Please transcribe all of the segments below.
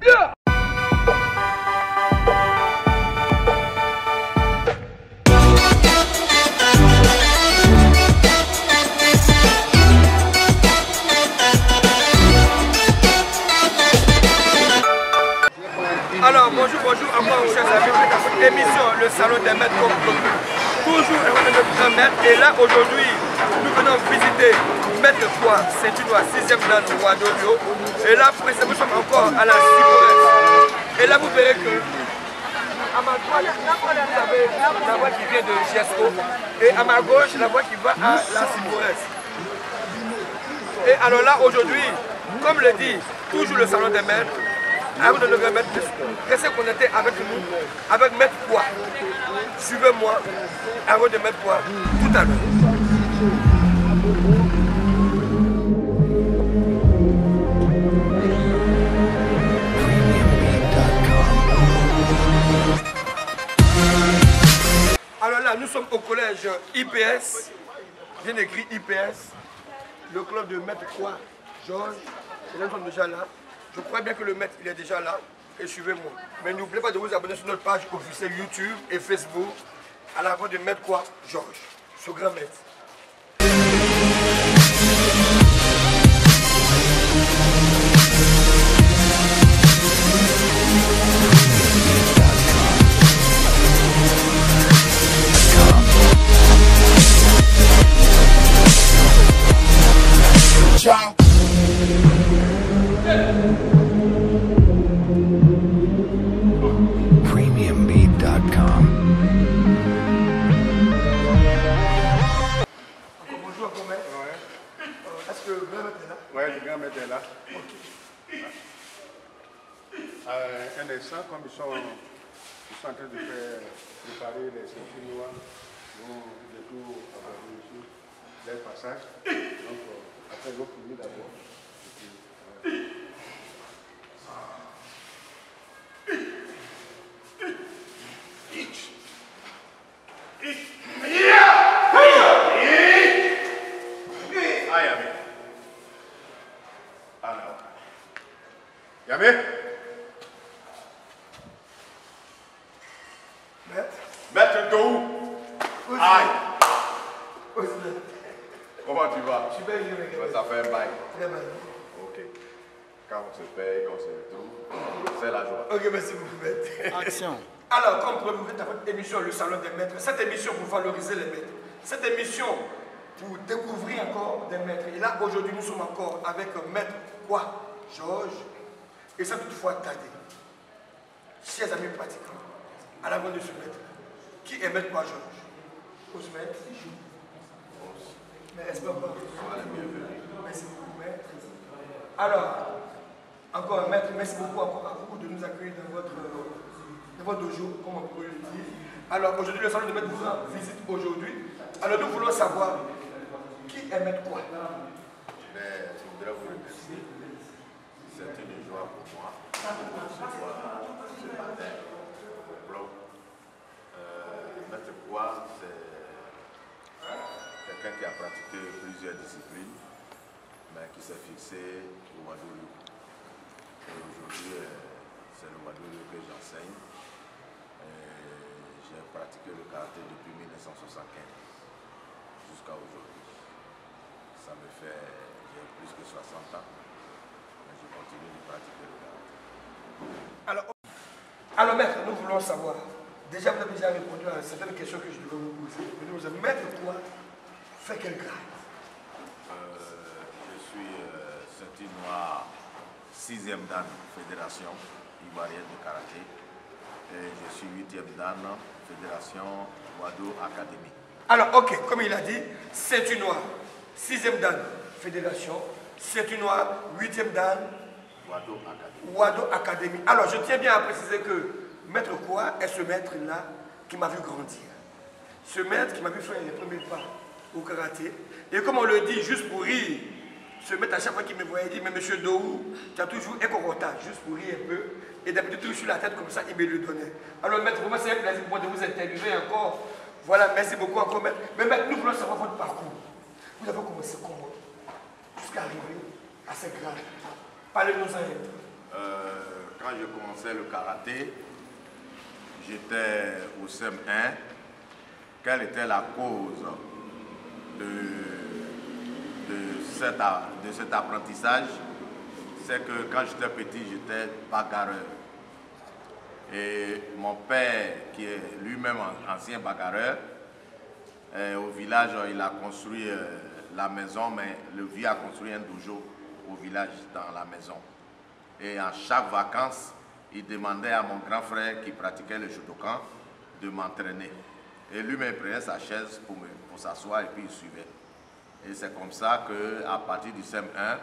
Yeah. Alors bonjour encore chers amis, on est dans cette émission, le salon des maîtres comme promu. Toujours un maître, et là aujourd'hui, nous venons visiter Maître Kwa, Saint-Unois, 6e dan Ouadolio. Et là précisément, nous sommes encore à la Cibouresse. Et là vous verrez que à ma droite, vous avez la voie qui vient de Giesco, et à ma gauche, la voie qui va à la Cibouresse. Et alors là aujourd'hui, comme le dit toujours le salon des maîtres, avant de nous remettre, restez connectés avec nous, avec Maître Kwa. Suivez-moi avant de Maître Kwa tout à l'heure. Alors là, nous sommes au collège IPS, bien écrit IPS, le club de Maître Kwa, Georges, et là nous sommes déjà là. Je crois bien que le maître il est déjà là et suivez-moi. Mais n'oubliez pas de vous abonner sur notre page officielle YouTube et Facebook à la voix de Maître Kwa, Georges, ce grand maître. Ciao. Un instant, comme ils sont en train de préparer les Saint-Unois, ils vont de tout aborder ici, les passages. Donc, après, ils vont finir d'abord. Yamé? Maître Dou. Aïe. Comment tu vas? Super bien. Ça fait un bail. Très bien. Ok. Quand on se paye, quand on se retrouve, c'est la joie. Ok, merci beaucoup, maître. Action. Alors, comme vous êtes dans votre émission, le salon des maîtres, cette émission pour valoriser les maîtres, cette émission pour découvrir encore des maîtres. Et là, aujourd'hui, nous sommes encore avec Maître Kwa, Georges, et ça toutefois Tadé. Chers amis pratiquants, à l'avant de ce maître, qui est Maître Kwa, Georges? Au maître. Mais est-ce pas merci beaucoup, maître. Alors, encore maître, merci beaucoup encore à vous de nous accueillir dans votre dojo, comme on peut le dire. Alors, aujourd'hui, le salon de maître vous rend visite aujourd'hui. Alors, nous voulons savoir qui est Maître Kwa. Mais je voudrais vous remercier. C'est une joie pour moi de voir ce matin au blog. Maître Kwa, c'est quelqu'un qui a pratiqué plusieurs disciplines, mais qui s'est fixé au Ouadolio. Et aujourd'hui, c'est le Ouadolio que j'enseigne. J'ai pratiqué le karaté depuis 1975 jusqu'à aujourd'hui. Ça me fait, j'ai plus que 60 ans, mais je continue de pratiquer le karaté. Alors maître, nous voulons savoir, déjà vous avez déjà répondu à certaines questions que je devais vous poser. Mais nous avons Maître Kwa fait quel grade? Je suis Saint-Unois 6e dan Fédération Ivoirienne de Karaté. Et je suis 8e dan Fédération Wado Academy. Alors, ok, comme il a dit, Saint-Unois 6e dan Fédération, Saint-Unois 8e dan Wado Academy. Alors, je tiens bien à préciser que Maître Kwa est ce maître-là qui m'a vu grandir. Ce maître qui m'a vu faire les premiers pas au karaté. Et comme on le dit, juste pour rire, ce maître à chaque fois qu'il me voyait, il dit, mais monsieur Dou, tu as toujours un corotage, juste pour rire un peu. Et d'habitude, toujours sur la tête comme ça, il me le donnait. Alors maître, vraiment c'est un plaisir pour moi de vous interviewer encore. Voilà, merci beaucoup encore maître. Mais maître, nous voulons savoir votre parcours. Vous avez commencé comment? Jusqu'à arriver à ce grade. Parlez-nous un peu. quand je commençais le karaté, j'étais au CM1. Quelle était la cause de cet apprentissage? C'est que quand j'étais petit, j'étais bagarreur. Et mon père, qui est lui-même ancien bagarreur, au village, il a construit la maison, mais le vieux a construit un dojo au village, dans la maison. Et en chaque vacances, il demandait à mon grand frère qui pratiquait le Shotokan de m'entraîner. Et lui-même prenait sa chaise pour s'asseoir et puis il suivait. Et c'est comme ça qu'à partir du CM1,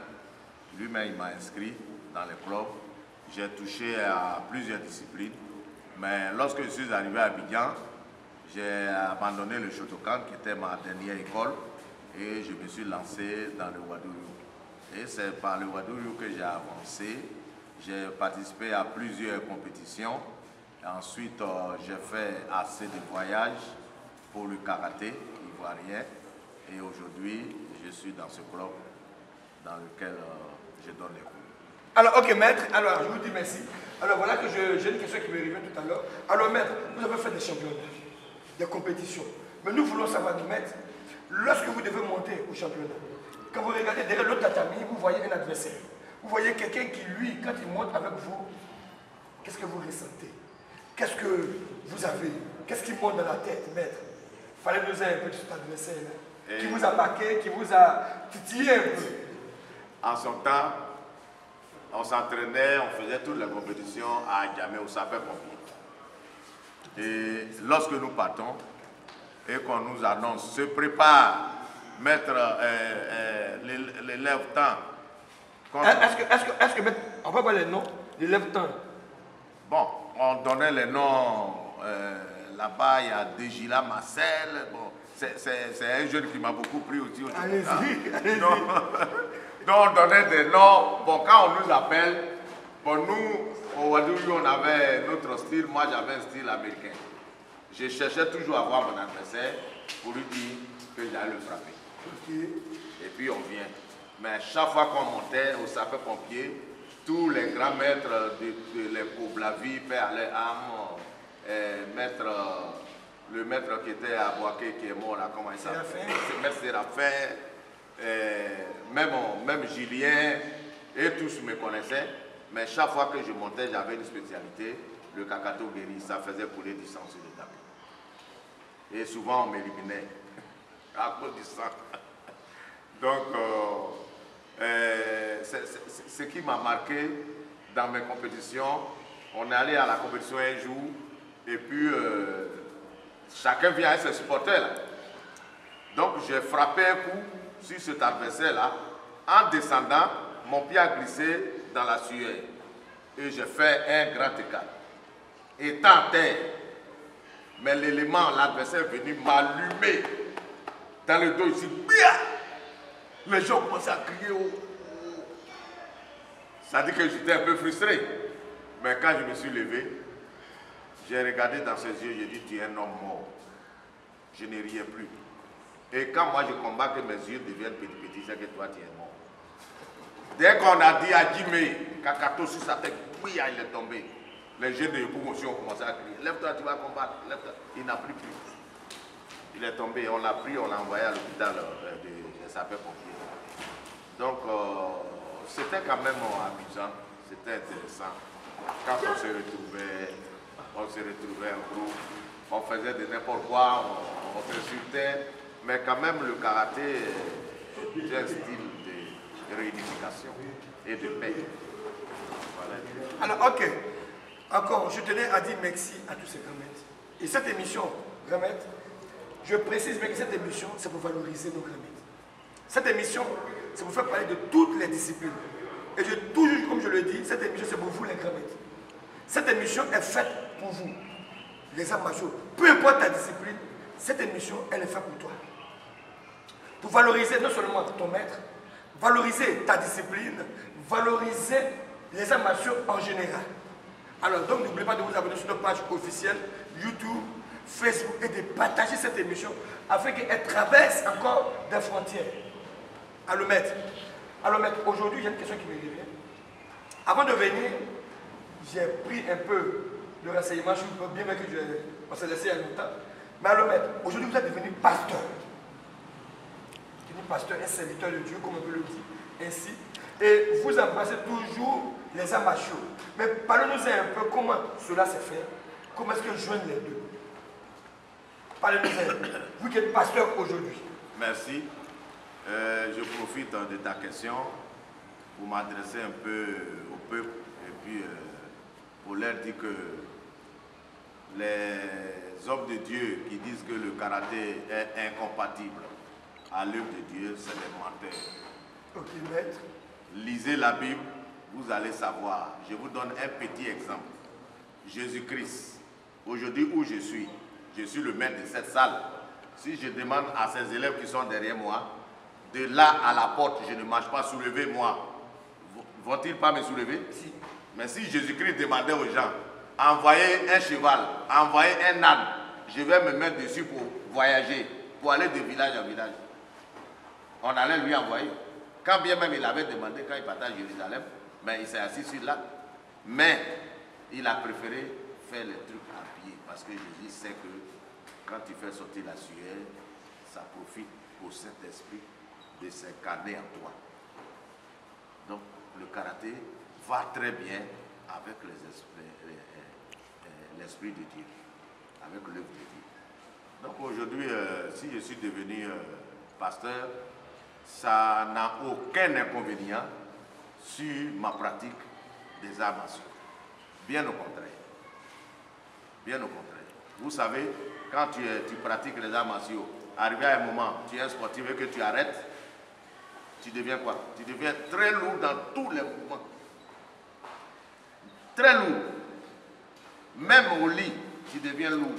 lui-même il m'a inscrit dans les clubs. J'ai touché à plusieurs disciplines. Mais lorsque je suis arrivé à Abidjan, j'ai abandonné le Shotokan qui était ma dernière école et je me suis lancé dans le Wadou-Ryu. Et c'est par le Wadou-Ryu que j'ai avancé. J'ai participé à plusieurs compétitions. Ensuite, j'ai fait assez de voyages pour le karaté ivoirien. Et aujourd'hui, je suis dans ce club dans lequel je donne les cours. Alors, ok, maître, alors je vous dis merci. Alors voilà que j'ai une question qui me revient tout à l'heure. Alors, maître, vous avez fait des championnats, des compétitions. Mais nous voulons savoir, maître, lorsque vous devez monter au championnat, quand vous regardez derrière l'autre tatami, vous voyez un adversaire. Vous voyez quelqu'un qui, lui, quand il monte avec vous, qu'est-ce que vous ressentez? Qu'est-ce que vous avez? Qu'est-ce qui monte dans la tête, maître? Fallait nous aider un peu de cet adversaire-là, qui vous a marqué, qui vous a titillé un peu. En son temps, on s'entraînait, on faisait toutes les compétitions à Djamé, au sapeur-pompier. Et lorsque nous partons et qu'on nous annonce, se prépare, mettre l'élève temps. Est-ce que on peut voir les noms, l'élève temps? Bon, on donnait les noms. Là-bas, il y a Dejila Marcel. Bon, c'est un jeune qui m'a beaucoup pris aussi. Allez-y, allez-y. Donc, on donnait des noms. Bon, quand on nous appelle, bon, nous, au Wadou-Ryu, on avait notre style. Moi, j'avais un style américain. Je cherchais toujours à voir mon adversaire pour lui dire que j'allais le frapper. Okay. Et puis, on vient. Mais chaque fois qu'on montait au sapeur-pompier, tous les grands maîtres de l'époque, la vie, Père Alain le maître qui était à Boaké, qui est mort là, comment il s'appelle? Maître Séraphin, même Julien, et tous me connaissaient. Mais chaque fois que je montais, j'avais une spécialité, le kakato guéri, ça faisait couler du sang sur le tapis. Et souvent, on m'éliminait à cause du sang. Donc, ce qui m'a marqué dans mes compétitions, on est allé à la compétition un jour, et puis chacun vient avec ses supporters là. Donc j'ai frappé un coup sur cet adversaire-là. En descendant, mon pied a glissé dans la sueur. Et j'ai fait un grand écart. Étant à terre, mais l'élément, l'adversaire est venu m'allumer dans le dos ici. Les gens commençaient à crier. Ça dit que j'étais un peu frustré. Mais quand je me suis levé, j'ai regardé dans ses yeux, j'ai dit, tu es un homme mort. Je ne riais plus. Et quand moi je combats que mes yeux deviennent petits, c'est que toi tu es mort. Dès qu'on a dit à Jimé, Kakato sur sa tête, oui, il est tombé. Les jeunes de Yopougon aussi ont commencé à crier, lève-toi, tu vas combattre, lève-toi. Il n'a plus pris. Il est tombé, on l'a pris, on l'a envoyé à l'hôpital de sapeurs-pompiers. Donc, c'était quand même amusant, c'était intéressant. Quand on se retrouvait en groupe, on faisait de n'importe quoi, on s'insultait, mais quand même le karaté est un style de réunification et de paix. Voilà. Alors, ok. Encore, je tenais à dire merci à tous ces grands maîtres. Et cette émission, grand maître, je précise bien que cette émission, c'est pour valoriser nos grands maîtres. Cette émission, c'est pour faire parler de toutes les disciplines. Et je, toujours, comme je le dis, cette émission, c'est pour vous les grands maîtres. Cette émission est faite pour vous, les arts martiaux. Peu importe ta discipline, cette émission, elle est faite pour toi. Pour valoriser non seulement ton maître, valoriser ta discipline, valoriser les arts martiaux en général. Alors donc n'oubliez pas de vous abonner sur notre page officielle YouTube, Facebook et de partager cette émission afin qu'elle traverse encore des frontières. Alors maître, aujourd'hui j'ai une question qui me revient. Avant de venir, j'ai pris un peu de renseignements, je suis bien que on s'est laissé il y a longtemps. Mais alors, maître, aujourd'hui vous êtes devenu pasteur. Pasteur, un serviteur de Dieu, comme on peut le dire ainsi. Et vous embrassez toujours les arts martiaux. Mais parlez-nous un peu comment cela s'est fait. Comment est-ce que joignent les deux? Parlez-nous un peu. Vous qui êtes pasteur aujourd'hui. Merci. Je profite de ta question pour m'adresser un peu au peuple et puis pour leur dire que les hommes de Dieu qui disent que le karaté est incompatible à l'œuvre de Dieu, c'est des menteurs. Ok, maître. Lisez la Bible, vous allez savoir. Je vous donne un petit exemple. Jésus-Christ, aujourd'hui où je suis le maître de cette salle. Si je demande à ces élèves qui sont derrière moi, de là à la porte, je ne marche pas, soulevez-moi. Vont-ils pas me soulever? Si. Mais si Jésus-Christ demandait aux gens, envoyez un cheval, envoyez un âne, je vais me mettre dessus pour voyager, pour aller de village en village. On allait lui envoyer. Quand bien même il avait demandé, quand il partait à Jérusalem, mais il s'est assis sur là. Mais il a préféré faire les trucs à pied. Parce que Jésus sait que quand il fait sortir la sueur, ça profite au Saint-Esprit de s'incarner en toi. Donc le karaté va très bien avec l'Esprit de Dieu, avec l'œuvre de Dieu. Donc aujourd'hui, si je suis devenu pasteur, ça n'a aucun inconvénient sur ma pratique des arts martiaux. Bien au contraire. Bien au contraire. Vous savez, quand tu pratiques les arts martiaux, arrivé à un moment, tu es un sportif et que tu arrêtes, tu deviens quoi? Tu deviens très lourd dans tous les mouvements. Très lourd. Même au lit, tu deviens lourd.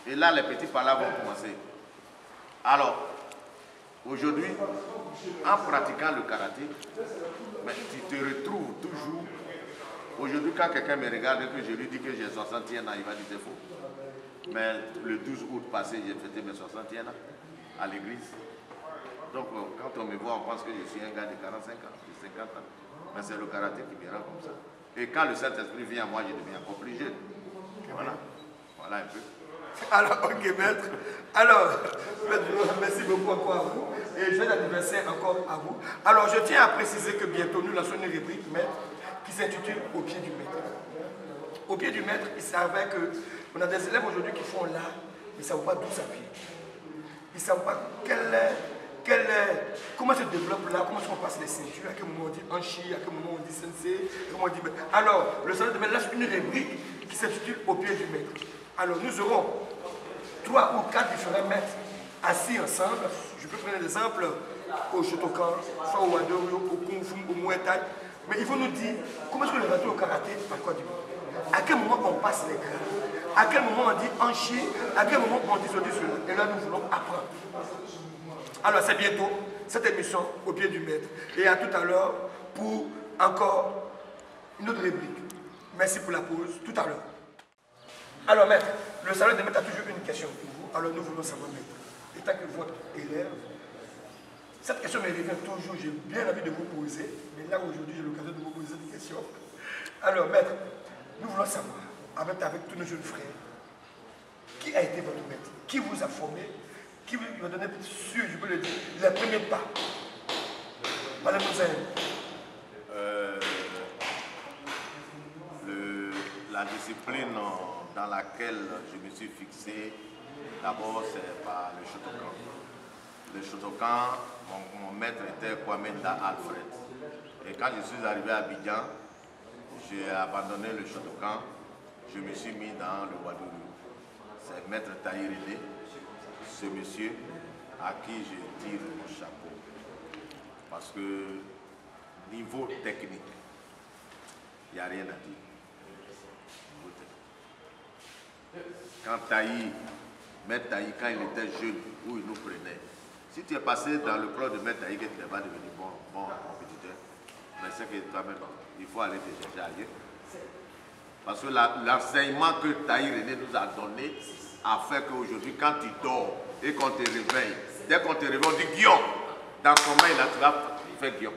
Et là, les petits palabres vont commencer. Alors, aujourd'hui, en pratiquant le karaté, mais tu te retrouves toujours. Aujourd'hui, quand quelqu'un me regarde et que je lui dis que j'ai 61 ans, il va dire c'est faux. Mais le 12 août passé, j'ai fêté mes 61 ans à l'église. Donc, quand on me voit, on pense que je suis un gars de 45 ans, de 50 ans. Mais c'est le karaté qui me rend comme ça. Et quand le Saint-Esprit vient à moi, je deviens encore plus jeune. Voilà. Voilà un peu. Alors, ok, maître. Alors, merci beaucoup encore à vous. Et joyeux anniversaire encore à vous. Alors, je tiens à préciser que bientôt, nous lançons une rubrique, maître, qui s'intitule Au pied du maître. Au pied du maître, il s'avère qu'on a des élèves aujourd'hui qui font l'art, mais ils ne savent pas d'où ça vient. Ils ne savent pas comment se développe là, comment on passe les ceintures, à quel moment on dit anchi, à quel moment on dit sensei, comment on dit... Alors, le salon de maître lâche une rubrique qui s'intitule Au pied du maître. Alors, nous aurons 3 ou 4 différents maîtres assis ensemble. Je peux prendre l'exemple au Shotokan, soit au Wado, au Kung Fu, au Muay Thai. Mais il faut nous dire comment est-ce que le retour au karaté en Côte d'Ivoire. À quel moment on passe les grades? À quel moment on dit anchi? À quel moment on dit cela? Et là, nous voulons apprendre. Alors, c'est bientôt cette émission Au pied du maître. Et à tout à l'heure pour encore une autre rubrique. Merci pour la pause. Tout à l'heure. Alors, maître, le salon des maîtres a toujours une question pour vous. Alors, nous voulons savoir, maître, étant que votre élève, cette question me revient toujours. J'ai bien envie de vous poser, mais là, aujourd'hui, j'ai l'occasion de vous poser cette question. Alors, maître, nous voulons savoir, avec tous nos jeunes frères, qui a été votre maître? Qui vous a formé? Qui vous a donné, sûr, je peux le dire, les premiers pas? Parlez-nous-en. La discipline dans laquelle je me suis fixé, d'abord c'est par le Shotokan. Le Shotokan, mon maître était Kwame Nda Alfred. Et quand je suis arrivé à Abidjan, j'ai abandonné le Shotokan, je me suis mis dans le Waduru. C'est maître Tahir René, ce monsieur à qui je tire mon chapeau. Parce que niveau technique, il n'y a rien à dire. Quand Maître Taï, quand il était jeune, où il nous prenait, si tu es passé dans le club de Maître Taï, que tu n'es pas devenu bon compétiteur, mais c'est que toi-même, il faut aller te chercher ailleurs. Parce que l'enseignement que Taï René nous a donné a fait qu'aujourd'hui, quand tu dors et qu'on te réveille, dès qu'on te réveille, on dit Guillaume. Dans ton main, il a faire Guillaume.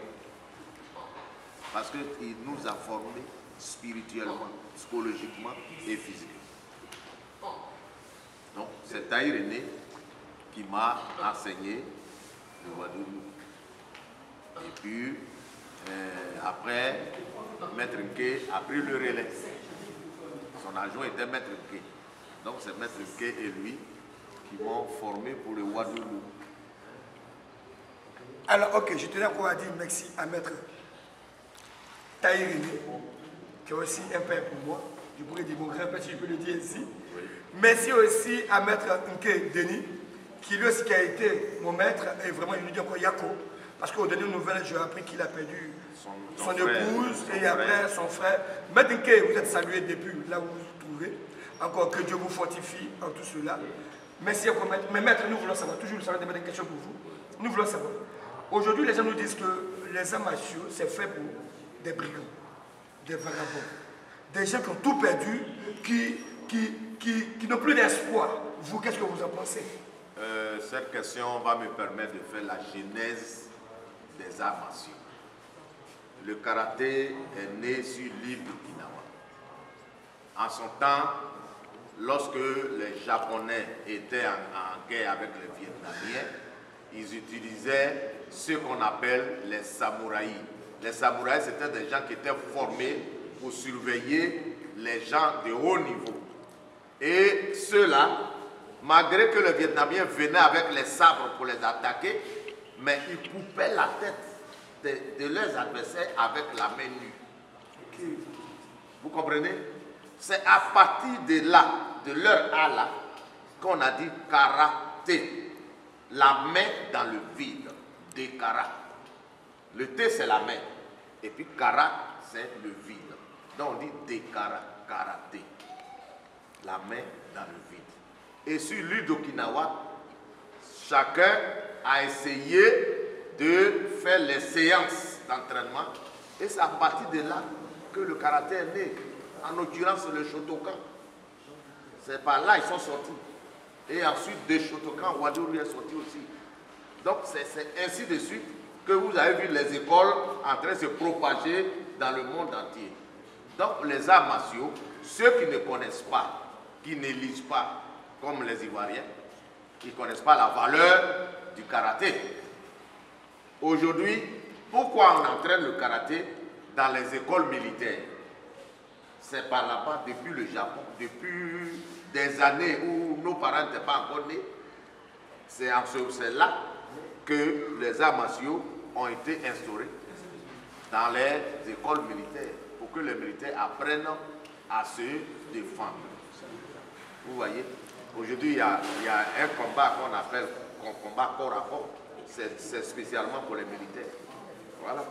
Parce qu'il nous a formés spirituellement, psychologiquement et physiquement. Donc, c'est Tahir René qui m'a enseigné le Wadoulou. Et puis, après, Maître Nke a pris le relais. Son adjoint était Maître Nke. Donc, c'est Maître Nke et lui qui m'ont formé pour le Wadoulou. Alors, ok, je tenais encore à dire merci à Maître Tahir René, qui est aussi un père pour moi. Je pourrais dire mon grand-père, si je peux le dire ici. Oui. Merci aussi à Maître Nke Denis, qui lui aussi qui a été mon maître, et vraiment, je lui dis encore Yako. Parce qu'aux dernières nouvelles, j'ai appris qu'il a perdu son épouse et après son frère. Maître Nke, vous êtes salué depuis là où vous vous trouvez. Encore que Dieu vous fortifie en tout cela. Merci encore, Maître. Mais Maître, nous voulons savoir, toujours le savoir de mettre une question pour vous. Nous voulons savoir. Aujourd'hui, les gens nous disent que les arts martiaux, c'est fait pour des brigands, des vagabonds, des gens qui ont tout perdu, qui n'ont plus d'espoir. Vous, qu'est-ce que vous en pensez? Cette question va me permettre de faire la genèse des arts martiaux. Le karaté est né sur l'île d'Okinawa. En son temps, lorsque les Japonais étaient en guerre avec les Vietnamiens, ils utilisaient ce qu'on appelle les samouraïs. Les samouraïs, c'était des gens qui étaient formés pour surveiller les gens de haut niveau. Et ceux-là, malgré que les Vietnamiens venaient avec les sabres pour les attaquer, mais ils coupaient la tête de leurs adversaires avec la main nue. Vous comprenez? C'est à partir de là, de leur ala, qu'on a dit karaté. La main dans le vide, dekara. Le T c'est la main, et puis kara c'est le vide. Donc on dit dekara, karaté. La main dans le vide. Et sur l'île d'Okinawa, chacun a essayé de faire les séances d'entraînement. Et c'est à partir de là que le karaté est né. En l'occurrence le Shotokan. C'est par là qu'ils sont sortis. Et ensuite, des Shotokan, Wadoulou est sorti aussi. Donc, c'est ainsi de suite que vous avez vu les écoles en train de se propager dans le monde entier. Donc, les arts martiaux, ceux qui ne connaissent pas, qui ne lisent pas, comme les Ivoiriens, qui ne connaissent pas la valeur du karaté. Aujourd'hui, pourquoi on entraîne le karaté dans les écoles militaires? C'est par là-bas, depuis le Japon, depuis des années où nos parents n'étaient pas encore nés. C'est là que les arts martiaux ont été instaurés dans les écoles militaires pour que les militaires apprennent à se défendre. Vous voyez, aujourd'hui il y a un combat qu'on appelle combat corps à corps. C'est spécialement pour les militaires. Voilà.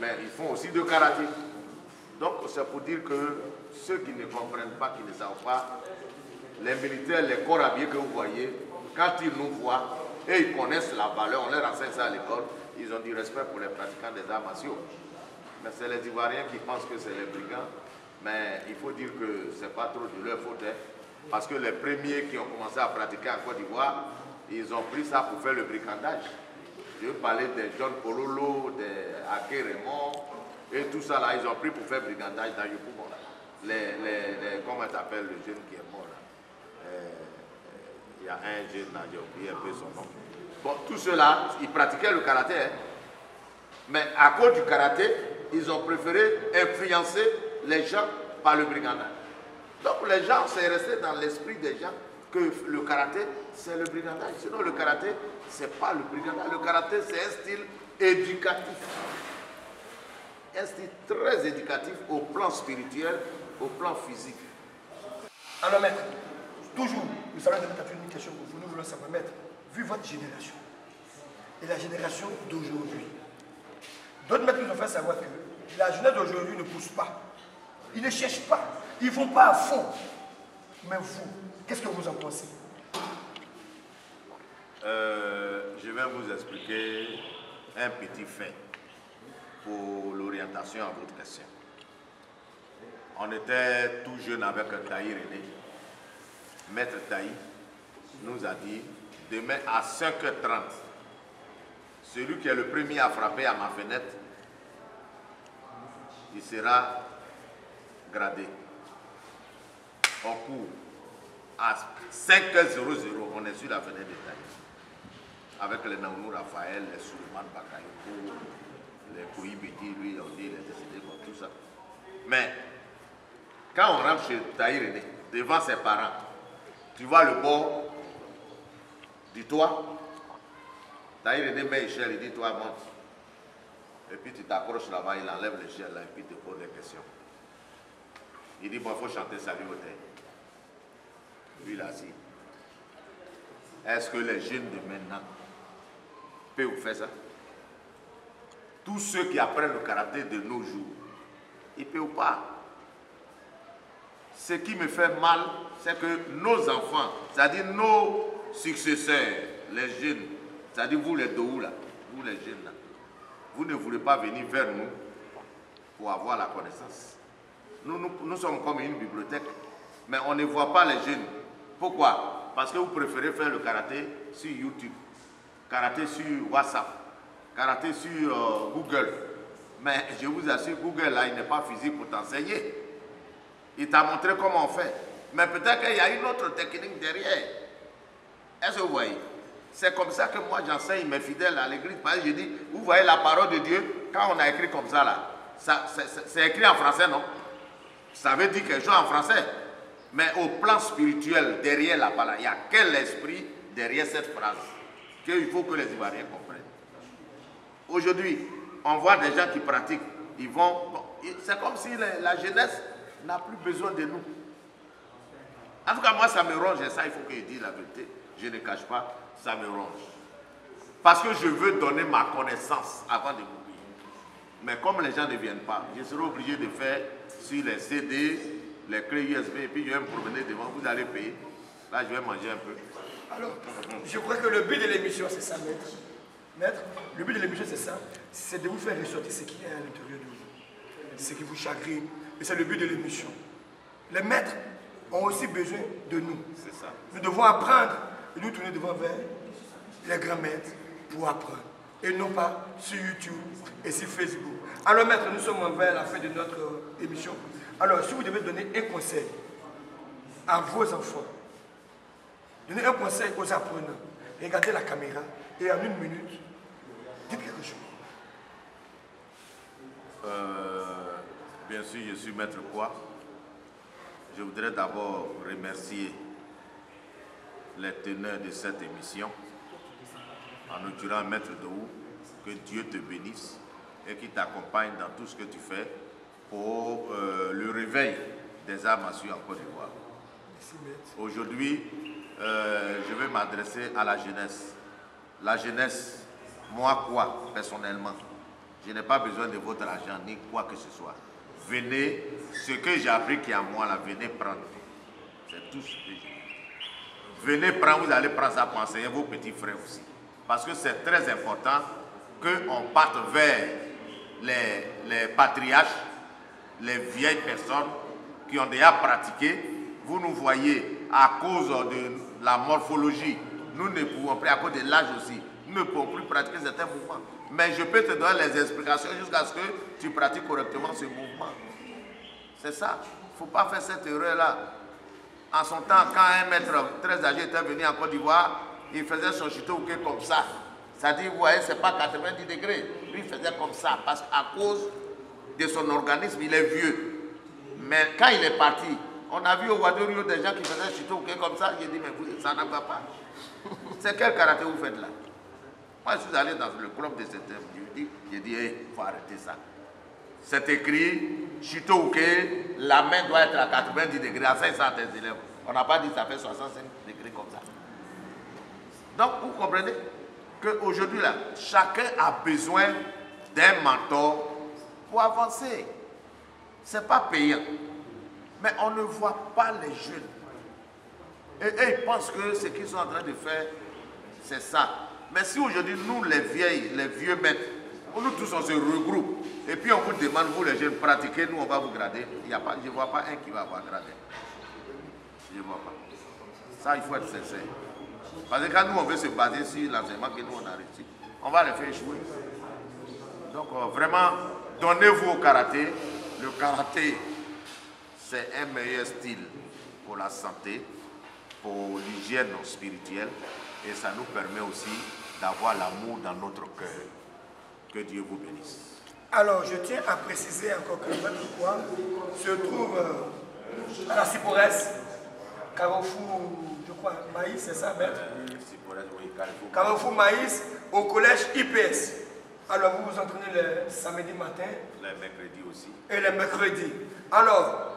Mais ils font aussi de karaté. Donc c'est pour dire que ceux qui ne comprennent pas, qui ne savent pas, les militaires, les corps habillés que vous voyez, quand ils nous voient et ils connaissent la valeur, on leur enseigne ça à l'école, ils ont du respect pour les pratiquants des arts martiaux. Mais c'est les Ivoiriens qui pensent que c'est les brigands, mais il faut dire que ce n'est pas trop de leur faute, hein, parce que les premiers qui ont commencé à pratiquer en Côte d'Ivoire, ils ont pris ça pour faire le brigandage. Je veux parler des John Pololo, des Aké Raymond, et tout ça là, ils ont pris pour faire brigandage dans Yopougon. Comment t'appelles le jeune qui est mort là? Il y a un jeune là, j'ai oublié un peu son nom. Bon, tout ceux-là, ils pratiquaient le karaté. Hein. Mais à cause du karaté, ils ont préféré influencer les gens par le brigandage. Donc les gens, c'est resté dans l'esprit des gens que le karaté, c'est le brigandage. Sinon le karaté, c'est pas le brigandage. Le karaté, c'est un style éducatif. Un style très éducatif au plan spirituel, au plan physique. Alors maître, toujours, nous allons donner une question pour vous, nous voulons savoir, maître, vu votre génération et la génération d'aujourd'hui, d'autres maîtres nous ont fait savoir que la jeunesse d'aujourd'hui ne pousse pas, ils ne cherchent pas, ils ne vont pas à fond. Mais vous, qu'est-ce que vous en pensez? Je vais vous expliquer un petit fait pour l'orientation à votre question. On était tout jeune avec Tahir René. Maître Tahir nous a dit, demain à 5h30, celui qui est le premier à frapper à ma fenêtre, il sera gradé. On court à 5h00, on est sur la fenêtre de Taï. Avec les Naounou Raphaël, les Suleiman Bakayoko, les Kouibidi, lui, on dit, il est décédé, bon, tout ça. Mais, quand on rentre chez Taï René, devant ses parents, tu vois le bord du toit. Taï René met l'échelle, il dit, toi, monte. Et puis tu t'accroches là-bas, il enlève l'échelle là, et puis il te pose des questions. Il dit, bon, il faut chanter Salut au Taï. Lui, il a dit, est-ce que les jeunes de maintenant peuvent vous faire ça? Tous ceux qui apprennent le karaté de nos jours, ils ne peuvent pas. Ce qui me fait mal, c'est que nos enfants, c'est-à-dire nos successeurs, les jeunes, c'est-à-dire vous les Dohou là, vous les jeunes là, vous ne voulez pas venir vers nous pour avoir la connaissance. Nous sommes comme une bibliothèque, mais on ne voit pas les jeunes. Pourquoi? Parce que vous préférez faire le karaté sur YouTube, karaté sur WhatsApp, karaté sur Google. Mais je vous assure, Google là, il n'est pas physique pour t'enseigner. Il t'a montré comment on fait. Mais peut-être qu'il y a une autre technique derrière. Est-ce que vous voyez? C'est comme ça que moi j'enseigne mes fidèles à l'église. Parce que je dis, vous voyez la parole de Dieu, quand on a écrit comme ça là, c'est écrit en français, non? Ça veut dire quelque chose en français. Mais au plan spirituel, derrière la parole, il y a quel esprit derrière cette phrase qu'il faut que les Ivoiriens comprennent. Aujourd'hui, on voit des gens qui pratiquent, ils vont... Bon, c'est comme si la jeunesse n'a plus besoin de nous. En tout cas, moi, ça me ronge, et ça, il faut que je dise la vérité. Je ne cache pas, ça me ronge. Parce que je veux donner ma connaissance avant de mourir. Mais comme les gens ne viennent pas, je serai obligé de faire sur les CD, les clés USB, et puis je vais me promener devant, vous allez payer. Là, je vais manger un peu. Alors, je crois que le but de l'émission, c'est ça, maître. Maître, le but de l'émission, c'est ça. C'est de vous faire ressortir ce qui est à l'intérieur de vous. Ce qui vous chagrine. Et c'est le but de l'émission. Les maîtres ont aussi besoin de nous. C'est ça. Nous devons apprendre et nous tourner devant vers les grands maîtres pour apprendre. Et non pas sur YouTube et sur Facebook. Alors maître, nous sommes vers la fin de notre émission. Alors si vous devez donner un conseil à vos enfants, donnez un conseil aux apprenants, regardez la caméra et en 1 minute, dites quelque chose. Bien sûr, je suis maître Kwa. Je voudrais d'abord remercier les teneurs de cette émission, en l'occurrence Maître Dohou, que Dieu te bénisse et qui t'accompagne dans tout ce que tu fais pour le réveil des arts martiaux en Côte d'Ivoire. Aujourd'hui, je vais m'adresser à la jeunesse. La jeunesse, moi quoi, personnellement, je n'ai pas besoin de votre argent ni quoi que ce soit. Venez, ce que j'ai appris qui est à moi là, venez prendre. C'est tout ce que j'ai. Venez prendre, vous allez prendre ça pour enseigner vos petits frères aussi. Parce que c'est très important qu'on parte vers les patriarches, les vieilles personnes qui ont déjà pratiqué. Vous nous voyez, à cause de la morphologie, nous ne pouvons plus, à cause de l'âge aussi, nous ne pouvons plus pratiquer certains mouvements. Mais je peux te donner les explications jusqu'à ce que tu pratiques correctement ce mouvement. C'est ça. Il ne faut pas faire cette erreur-là. En son temps, quand un maître très âgé était venu en Côte d'Ivoire, il faisait son chitouké comme ça. C'est-à-dire, vous voyez, ce n'est pas 90 degrés. Lui, il faisait comme ça parce qu'à cause de son organisme, il est vieux. Mais quand il est parti, on a vu au Ouadourio des gens qui faisaient chitouké comme ça. J'ai dit, mais ça n'en va pas. C'est quel karaté vous faites là? Moi, je suis allé dans le club de cette j'ai dit, il faut arrêter ça. C'est écrit, Chitouké, la main doit être à 90 degrés, à 500 tes élèves. On n'a pas dit ça fait 65 degrés comme ça. Donc, vous comprenez qu'aujourd'hui, là, chacun a besoin d'un mentor pour avancer. Ce n'est pas payant. Mais on ne voit pas les jeunes. Et eux, ils pensent que ce qu'ils sont en train de faire, c'est ça. Mais si aujourd'hui, nous, les vieux maîtres, nous tous, on se regroupe, et puis on vous demande, vous les jeunes, pratiquez, nous, on va vous grader. Il y a pas, je ne vois pas un qui va avoir gradé. Je ne vois pas. Ça, il faut être sincère. Parce que quand nous, on veut se baser sur l'enseignement que nous, on a réussi, on va les faire échouer. Donc, vraiment, donnez-vous au karaté. Le karaté, c'est un meilleur style pour la santé, pour l'hygiène spirituelle, et ça nous permet aussi d'avoir l'amour dans notre cœur. Que Dieu vous bénisse. Alors, je tiens à préciser encore que Maître Kwa se trouve à la Ciporès, Carrefour, je crois, Maïs, c'est ça, Maître? Carrefour Maïs, au collège IPS. Alors, vous vous entraînez le samedi matin. Les mercredis aussi. Et les mercredis. Alors,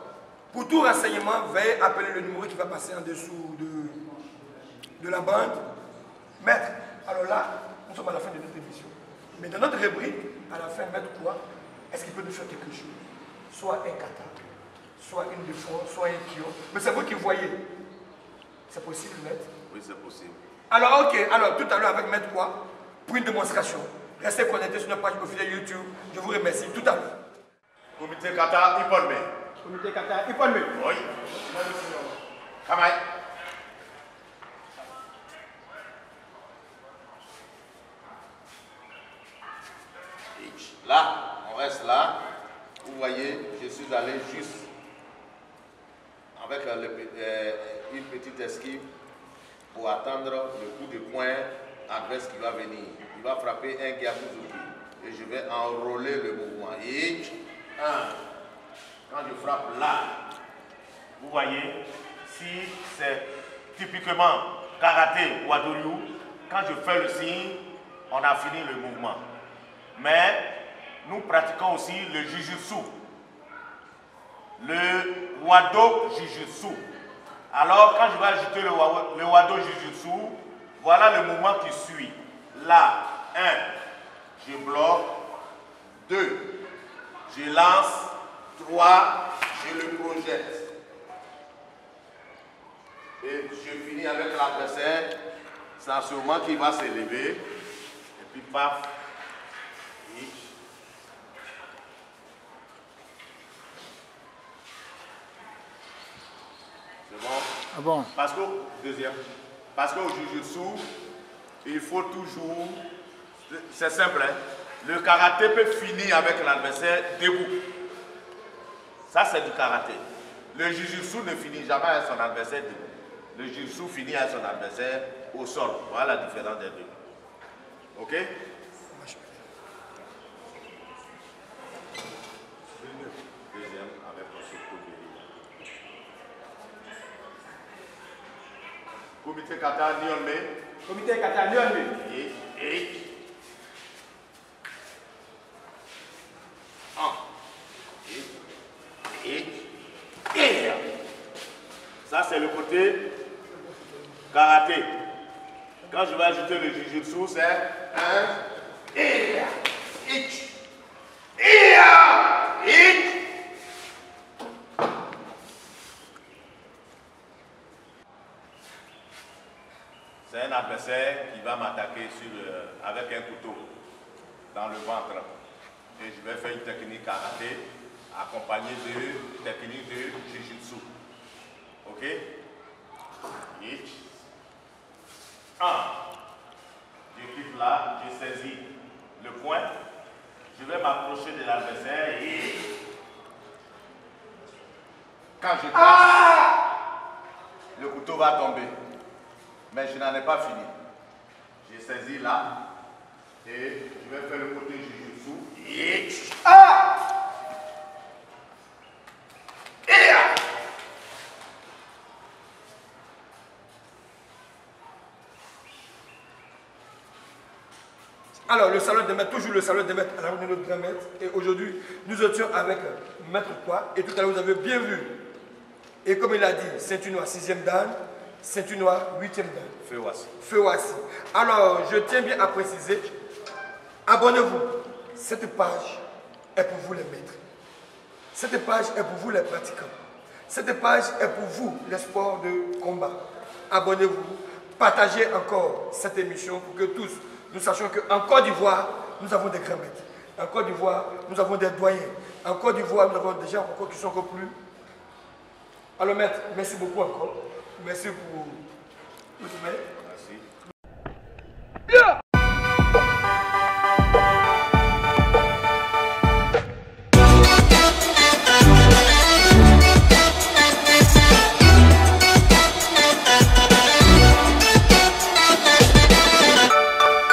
pour tout renseignement, veuillez appeler le numéro qui va passer en dessous de la bande. Maître, alors là, nous sommes à la fin de notre émission. Mais dans notre rubrique, à la fin, Maître Kwa, est-ce qu'il peut nous faire quelque chose? Soit un kata, soit une défense, soit un kyo. Mais c'est vous qui voyez. C'est possible, Maître? Oui, c'est possible. Alors, ok. Alors, tout à l'heure, avec Maître Kwa, pour une démonstration. Restez connectés sur notre page officielle YouTube. Je vous remercie. Tout à l'heure. Comité kata Iponme. Comité kata Iponme. Oui. Kamai. Là, on reste là. Vous voyez, je suis allé juste avec une petite esquive pour attendre le coup de poing adverse qui va venir. Il va frapper un Gyakuzuki et je vais enrôler le mouvement. Et quand je frappe là, vous voyez, si c'est typiquement karaté ou adoryu, quand je fais le signe, on a fini le mouvement. Mais nous pratiquons aussi le jujutsu, le wado jujutsu. Alors, quand je vais ajouter le wado jujutsu, voilà le mouvement qui suit. Là, 1, je bloque. 2, je lance. 3, je le projette. Et je finis avec l'adversaire. C'est en ce moment qu'il va s'élever. Et puis, paf. C'est bon? Ah bon? Parce qu'au Jiu-Jitsu, il faut toujours, c'est simple, hein? Le karaté peut finir avec l'adversaire debout. Ça, c'est du karaté. Le Jiu-Jitsu ne finit jamais avec son adversaire debout. Le Jiu-Jitsu finit avec son adversaire au sol. Voilà la différence des deux. Ok? Deuxième avec le Comité kata Nyonme. Comité kata Nyonme. Et ça, c'est le côté karaté. Quand je vais ajouter le jujutsu, c'est 1, c'est un adversaire qui va m'attaquer avec un couteau dans le ventre. Et je vais faire une technique karaté accompagnée de technique de jujutsu. Ok? 1. Je quitte là, je saisis le point. Je vais m'approcher de l'adversaire et quand je passe, le couteau va tomber. Mais je n'en ai pas fini. J'ai saisi là et je vais faire le côté jujutsu. Alors, le salon des maîtres, toujours le salon des maîtres à la rue de notre grand maître. Et aujourd'hui, nous étions avec Maître Kwa. Et tout à l'heure, vous avez bien vu. Et comme il a dit, ceinture noire 6e dan, ceinture noire 8e dan. Fewassi. Alors, je tiens bien à préciser, abonnez-vous. Cette page est pour vous les maîtres. Cette page est pour vous les pratiquants. Cette page est pour vous les sports de combat. Abonnez-vous. Partagez encore cette émission pour que tous nous sachions qu'en Côte d'Ivoire, nous avons des grands maîtres. En Côte d'Ivoire, nous avons des doyens. En Côte d'Ivoire, nous avons des gens encore qui sont encore plus. Alors maître, merci beaucoup encore. Merci pour votre maître.